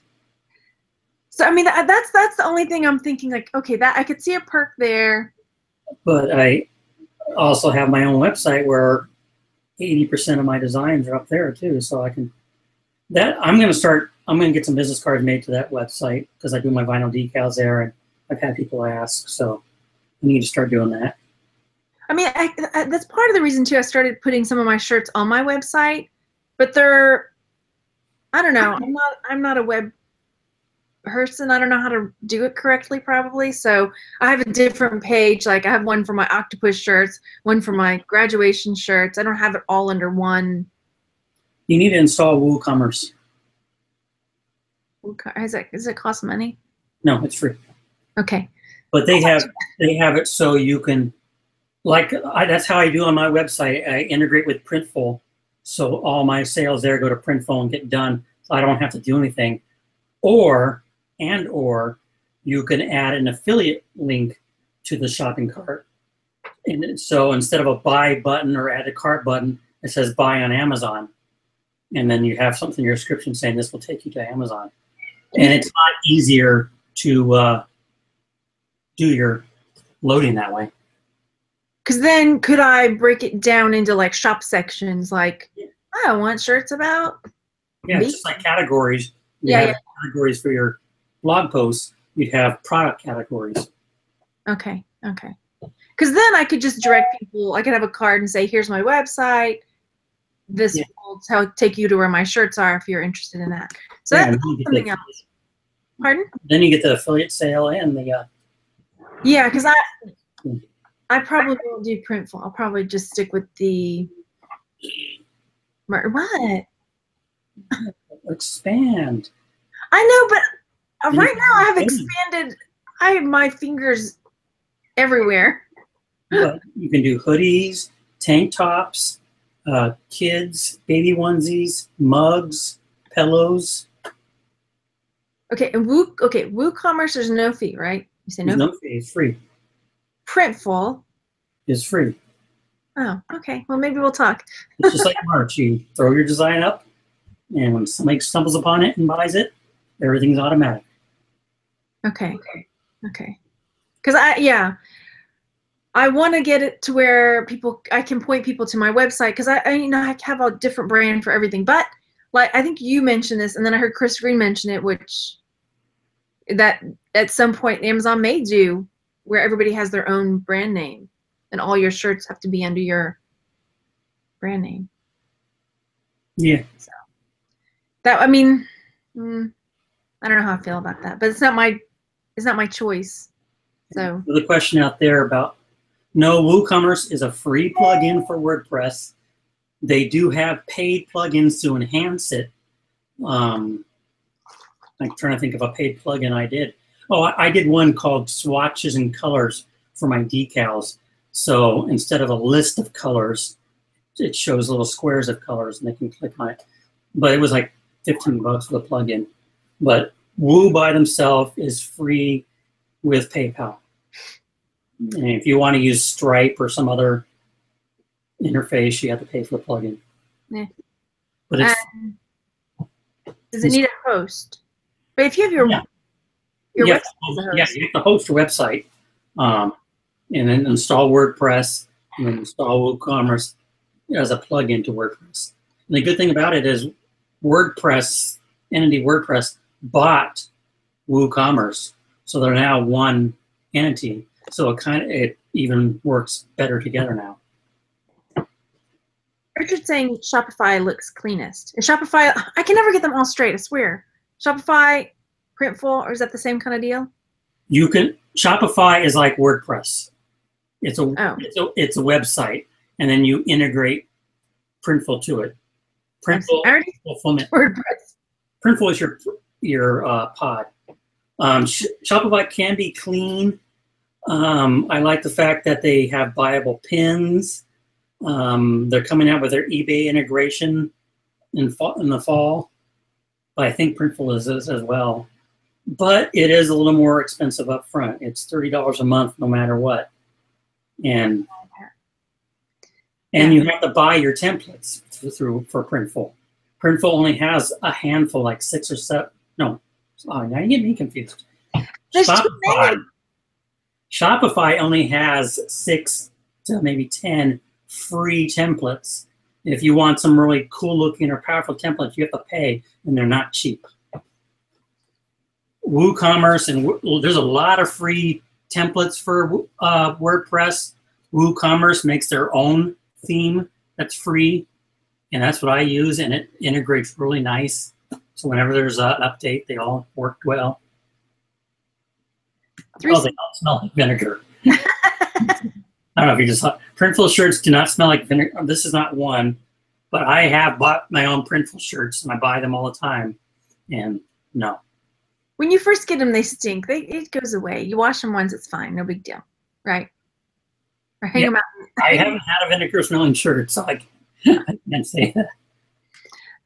Speaker 1: So I mean, that's the only thing I'm thinking. Like, okay, that I could see a perk there.
Speaker 2: But I also have my own website where 80% of my designs are up there too. So I can. I'm going to get some business cards made to that website because I do my vinyl decals there, and I've had people ask. So I need to start doing that.
Speaker 1: I mean, that's part of the reason too. I started putting some of my shirts on my website, but I don't know. I'm not a web person. I don't know how to do it correctly, probably. So I have a different page. Like I have one for my octopus shirts, one for my graduation shirts. I don't have it all under one.
Speaker 2: You need to install WooCommerce.
Speaker 1: Does it cost money?
Speaker 2: No, it's free.
Speaker 1: Okay.
Speaker 2: But they have it so you can, that's how I do on my website. I integrate with Printful, so all my sales there go to Printful and get done, so I don't have to do anything. Or you can add an affiliate link to the shopping cart. And so instead of a buy button or add a cart button, it says buy on Amazon. And then you have something in your description saying this will take you to Amazon. And it's a lot easier to do your loading that way.
Speaker 1: Because then could I break it down into like shop sections? Like, I want shirts about
Speaker 2: it's just like categories. You have categories for your blog posts. You'd have product categories.
Speaker 1: Okay. Because then I could just direct people. I could have a card and say, here's my website. This will take you to where my shirts are if you're interested in that. So that's something else. Pardon?
Speaker 2: Then you get the affiliate sale and the...
Speaker 1: Yeah, because I probably won't do Printful. I'll probably just stick with the... What?
Speaker 2: Expand.
Speaker 1: I know, but right now I have expanded. I have my fingers everywhere.
Speaker 2: But you can do hoodies, tank tops, kids, baby onesies, mugs, pillows.
Speaker 1: Okay, and WooCommerce, there's no fee, right? You say
Speaker 2: no fee. It's free.
Speaker 1: Printful
Speaker 2: is free.
Speaker 1: Oh, okay. Well, maybe we'll talk.
Speaker 2: It's just like March. You throw your design up, and when somebody stumbles upon it and buys it, everything's automatic.
Speaker 1: Okay. Because I want to get it to where I can point people to my website, because I have a different brand for everything. But like I think you mentioned this, and then I heard Chris Green mention it, which that at some point Amazon may do where everybody has their own brand name, and all your shirts have to be under your brand name.
Speaker 2: Yeah.
Speaker 1: So that I don't know how I feel about that, but it's not my choice. So
Speaker 2: the question out there about WooCommerce is a free plugin for WordPress. They do have paid plugins to enhance it. I'm trying to think of a paid plugin I did. Oh, I did one called Swatches and Colors for my decals. So instead of a list of colors, it shows little squares of colors, and they can click on it. But it was like $15 for the plugin. But Woo by themselves is free with PayPal. And if you want to use Stripe or some other interface, you have to pay for the plugin.
Speaker 1: Yeah.
Speaker 2: But it's,
Speaker 1: does it need a host? But if you have your website
Speaker 2: you have to host your website, and then install WordPress, and then install WooCommerce as a plugin to WordPress. And the good thing about it is Entity WordPress bought WooCommerce, so they're now one entity. So it even works better together now.
Speaker 1: Richard's saying Shopify looks cleanest. Is Shopify? I can never get them all straight. I swear. Shopify, Printful, or is that the same kind of deal?
Speaker 2: Shopify is like WordPress. It's a website, and then you integrate Printful to it. Printful
Speaker 1: WordPress.
Speaker 2: Printful is your pod. Shopify can be clean. I like the fact that they have buyable pins. They're coming out with their eBay integration in the fall. But I think Printful is as well. But it is a little more expensive up front. It's $30 a month no matter what. And you have to buy your templates for Printful. Printful only has a handful, like 6 or 7. No, now you get me confused. Shopify only has 6 to maybe 10 free templates. If you want some really cool looking or powerful templates, you have to pay, and they're not cheap. WooCommerce, and there's a lot of free templates for WordPress. WooCommerce makes their own theme that's free, and that's what I use, and it integrates really nice. So whenever there's an update, they all work well. They don't smell like vinegar. I don't know if you just saw. Printful shirts do not smell like vinegar. This is not one, but I have bought my own Printful shirts, and I buy them all the time, and no.
Speaker 1: When you first get them, they stink. It goes away. You wash them once, it's fine. No big deal, right? Or hang them out.
Speaker 2: I haven't had a vinegar smelling shirt, so I can't say that.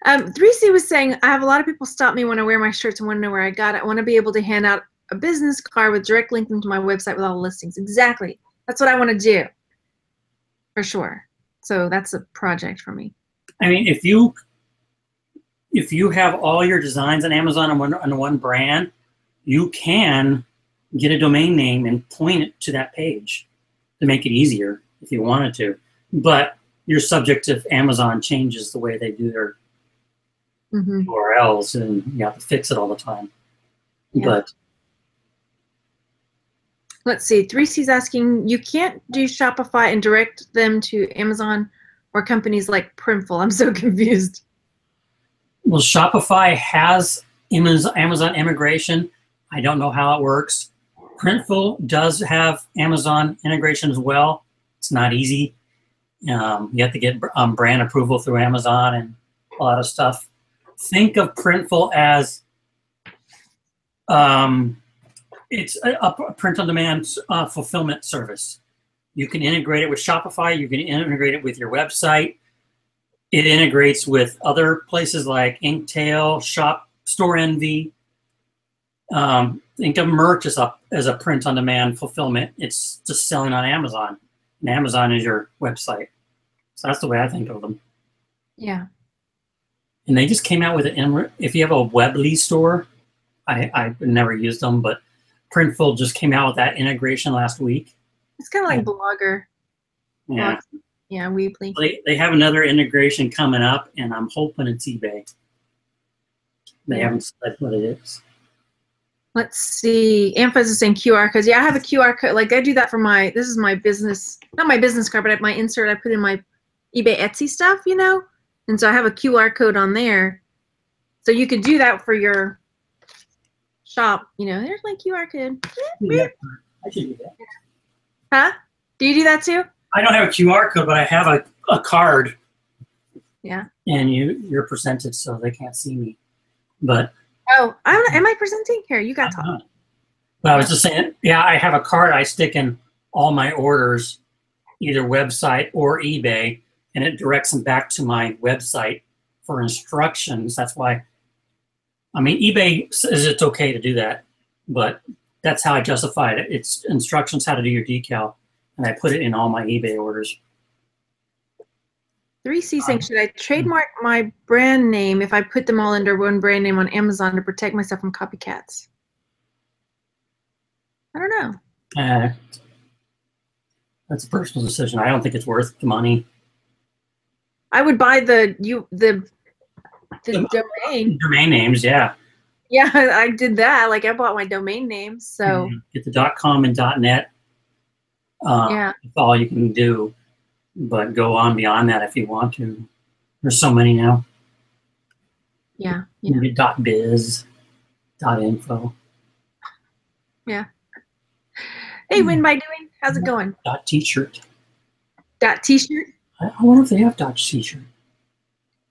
Speaker 1: 3C was saying, I have a lot of people stop me when I wear my shirts and want to know where I got it. I want to be able to hand out a business card with direct link to my website with all the listings. Exactly. That's what I want to do, for sure. So that's a project for me.
Speaker 2: I mean, if you have all your designs on Amazon on one brand, you can get a domain name and point it to that page to make it easier if you wanted to. But you're subject to if Amazon changes the way they do their URLs, and you have to fix it all the time. Yeah. But
Speaker 1: let's see, 3C's asking, you can't do Shopify and direct them to Amazon or companies like Printful. I'm so confused.
Speaker 2: Well, Shopify has Amazon integration. I don't know how it works. Printful does have Amazon integration as well. It's not easy. You have to get brand approval through Amazon and a lot of stuff. Think of Printful as it's a print-on-demand fulfillment service. You can integrate it with Shopify. You can integrate it with your website. It integrates with other places like Inktail, Store Envy. Think of merch as a print-on-demand fulfillment. It's just selling on Amazon, and Amazon is your website. So that's the way I think of them.
Speaker 1: Yeah.
Speaker 2: And they just came out with it. If you have a Weebly store, I never used them, but Printful just came out with that integration last week.
Speaker 1: It's kind of like Blogger.
Speaker 2: Yeah.
Speaker 1: Yeah, Weebly.
Speaker 2: They have another integration coming up, and I'm hoping it's eBay. They haven't said what it is.
Speaker 1: Let's see. Ampha is saying QR codes. Yeah, I have a QR code. Like I do that for this is my business, not my business card, but my insert I put in my eBay Etsy stuff, you know? And so I have a QR code on there. So you could do that for your shop. You know, there's my QR code.
Speaker 2: Yeah, I should do that.
Speaker 1: Huh? Do you do that too?
Speaker 2: I don't have a QR code, but I have a card.
Speaker 1: Yeah.
Speaker 2: And you're presented so they can't see me. But
Speaker 1: oh, am I presenting? Here, you got to talk.
Speaker 2: But I was just saying, yeah, I have a card I stick in all my orders, either website or eBay, and it directs them back to my website for instructions. That's why, I mean, eBay says it's okay to do that, but that's how I justified it. It's instructions how to do your decal, and I put it in all my eBay orders.
Speaker 1: 3C saying, should I trademark my brand name if I put them all under one brand name on Amazon to protect myself from copycats? I don't know.
Speaker 2: That's a personal decision. I don't think it's worth the money.
Speaker 1: I would buy the domain.
Speaker 2: Domain names, yeah.
Speaker 1: Yeah, I did that. Like I bought my domain name, so
Speaker 2: get the .com and .net.
Speaker 1: Yeah,
Speaker 2: that's all you can do. But go on beyond that if you want to. There's so many now.
Speaker 1: Yeah.
Speaker 2: You can get .biz, .info.
Speaker 1: Yeah. Hey, what am I doing? How's it going?
Speaker 2: .t-shirt.
Speaker 1: .t-shirt?
Speaker 2: I wonder if they have .t-shirt.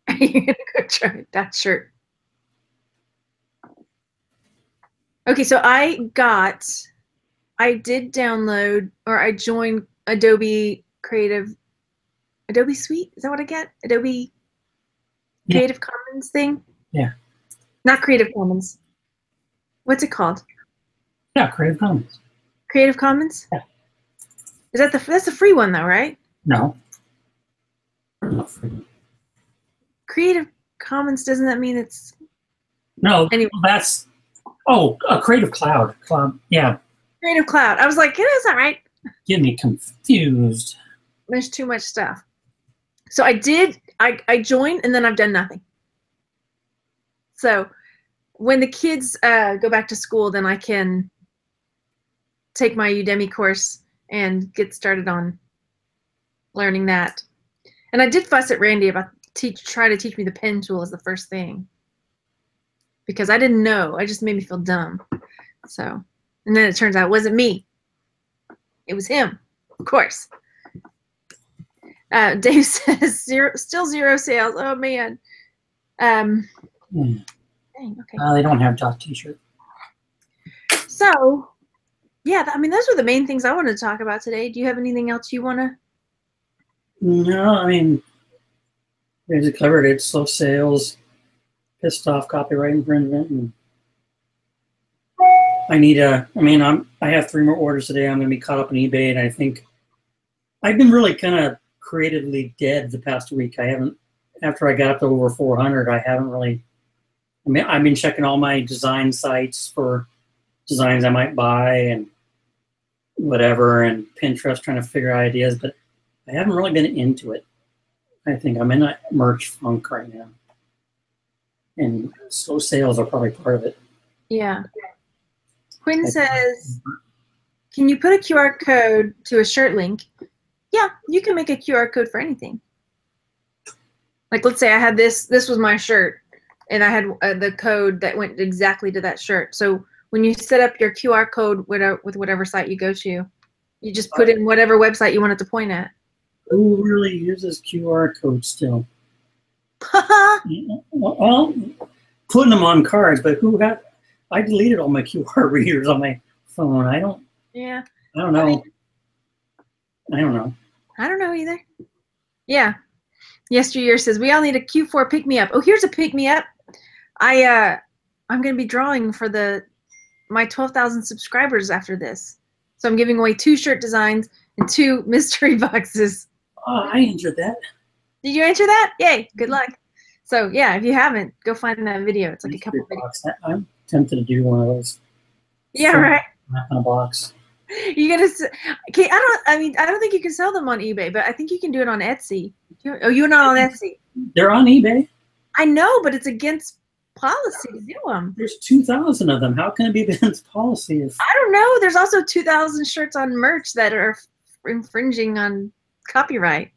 Speaker 1: You're going to go try it. .shirt. Okay, so I did download, or I joined Adobe Suite, is that what I get? Adobe Creative Commons thing?
Speaker 2: Yeah.
Speaker 1: Not Creative Commons. What's it called?
Speaker 2: Yeah, Creative Commons.
Speaker 1: Creative Commons?
Speaker 2: Yeah.
Speaker 1: Is that that's the free one though, right?
Speaker 2: No. Not free.
Speaker 1: Creative Commons, doesn't that mean it's...
Speaker 2: No,
Speaker 1: anyway.
Speaker 2: That's... Oh, a Creative Cloud. Yeah.
Speaker 1: Creative Cloud. I was like, it is that right?
Speaker 2: Get me confused.
Speaker 1: There's too much stuff. So I joined and then I've done nothing. So when the kids go back to school, then I can take my Udemy course and get started on learning that. And I did fuss at Randy about try to teach me the pen tool as the first thing, because I didn't know. It just made me feel dumb. So, and then it turns out it wasn't me. It was him, of course. Dave says still zero sales. Oh man. Dang, okay.
Speaker 2: They don't have dot t-shirt.
Speaker 1: So, yeah, I mean, those were the main things I wanted to talk about today. Do you have anything else you want to?
Speaker 2: No, I mean, there's covered it. Slow sales, pissed off copyright infringement, and I have 3 more orders today. I'm going to be caught up in eBay, and I think I've been really kind of creatively dead the past week. I haven't, after I got up to over 400, I haven't really, I've been checking all my design sites for designs I might buy and whatever, and Pinterest trying to figure out ideas, but I haven't really been into it. I think I'm in a merch funk right now. And slow sales are probably part of it.
Speaker 1: Yeah. Quinn says, can you put a QR code to a shirt link? Yeah, you can make a QR code for anything. Like, let's say I had this was my shirt, and I had the code that went exactly to that shirt. So when you set up your QR code with whatever site you go to, you just put in whatever website you want it to point at.
Speaker 2: Who really uses QR codes still? Well, putting them on cards, but I deleted all my QR readers on my phone. I don't know. I don't know.
Speaker 1: I don't know either. Yeah. Yesteryear says, we all need a Q4 pick-me-up. Oh, here's a pick-me-up. I'm going to be drawing for my 12,000 subscribers after this. So I'm giving away 2 shirt designs and 2 mystery boxes.
Speaker 2: Oh, I entered that.
Speaker 1: Did you enter that? Yay. Good luck. So, yeah, if you haven't, go find that video. It's like a couple videos.
Speaker 2: I'm tempted to do one of those.
Speaker 1: Yeah, right.
Speaker 2: In a box.
Speaker 1: You're gonna. Okay, I don't think you can sell them on eBay, but I think you can do it on Etsy. Oh, you're not on Etsy.
Speaker 2: They're on eBay.
Speaker 1: I know, but it's against policy to do them.
Speaker 2: There's 2,000 of them. How can it be against policy?
Speaker 1: I don't know. There's also 2,000 shirts on merch that are infringing on copyright.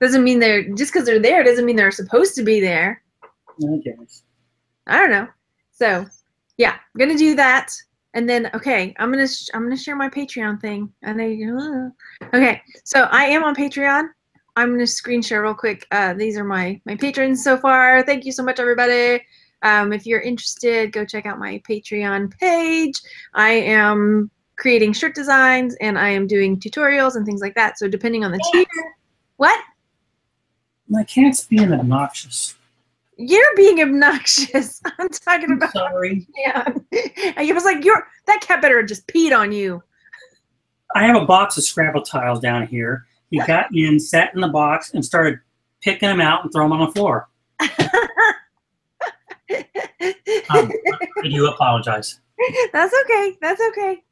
Speaker 1: Doesn't mean just because they're there doesn't mean they're supposed to be there.
Speaker 2: I guess.
Speaker 1: I don't know. So, yeah, I'm gonna do that. And then, okay, I'm gonna share my Patreon thing. Okay, so I am on Patreon. I'm gonna screen share real quick. These are my patrons so far. Thank you so much, everybody. If you're interested, go check out my Patreon page. I am creating shirt designs and I am doing tutorials and things like that. So depending on the tier, what?
Speaker 2: My cat's being obnoxious.
Speaker 1: You're being obnoxious. I'm talking about.
Speaker 2: Sorry.
Speaker 1: Yeah. I was like, that cat better have just peed on you.
Speaker 2: I have a box of Scrabble tiles down here. He got in, sat in the box, and started picking them out and throwing them on the floor. I do apologize.
Speaker 1: That's okay. That's okay.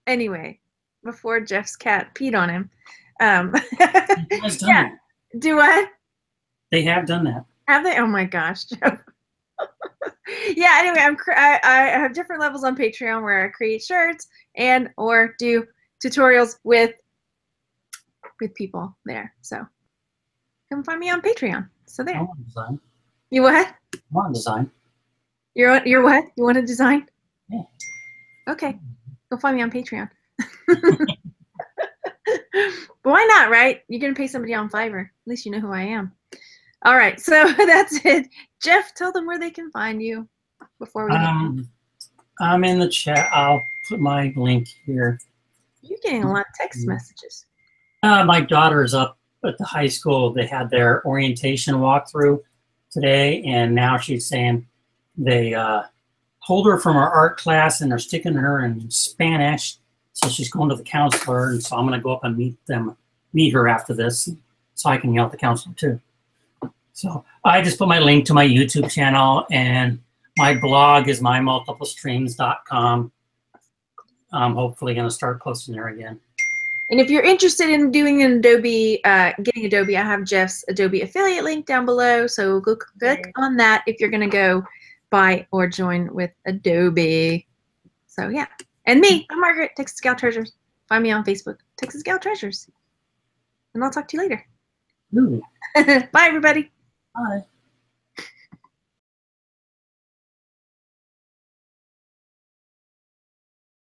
Speaker 1: Anyway, before Jeff's cat peed on him. Yeah. Do what?
Speaker 2: They have done that.
Speaker 1: Have they? Oh my gosh, Jeff. Yeah. Anyway, I have different levels on Patreon where I create shirts and or do tutorials with people there. So come find me on Patreon. So there.
Speaker 2: I want to design.
Speaker 1: You what?
Speaker 2: I want to design.
Speaker 1: You're what? You want to design?
Speaker 2: Yeah.
Speaker 1: Okay. Go find me on Patreon. But why not, right? You're going to pay somebody on Fiverr. At least you know who I am. All right. So that's it. Jeff, tell them where they can find you before we
Speaker 2: I'm in the chat. I'll put my link here.
Speaker 1: You're getting a lot of text messages.
Speaker 2: My daughter is up at the high school. They had their orientation walkthrough today, and now she's saying they pulled her from her art class and they're sticking her in Spanish. So she's going to the counselor, and so I'm going to go up and meet her after this, so I can yell at the counselor too. So I just put my link to my YouTube channel, and my blog is mymultiplestreams.com. I'm hopefully going to start posting there again.
Speaker 1: And if you're interested in doing an Adobe, getting Adobe, I have Jeff's Adobe affiliate link down below. So go click on that if you're going to go buy or join with Adobe. So yeah. And me, I'm Margaret, Texas Gal Treasures. Find me on Facebook, Texas Gal Treasures. And I'll talk to you later.
Speaker 2: Ooh.
Speaker 1: Bye, everybody.
Speaker 2: Bye.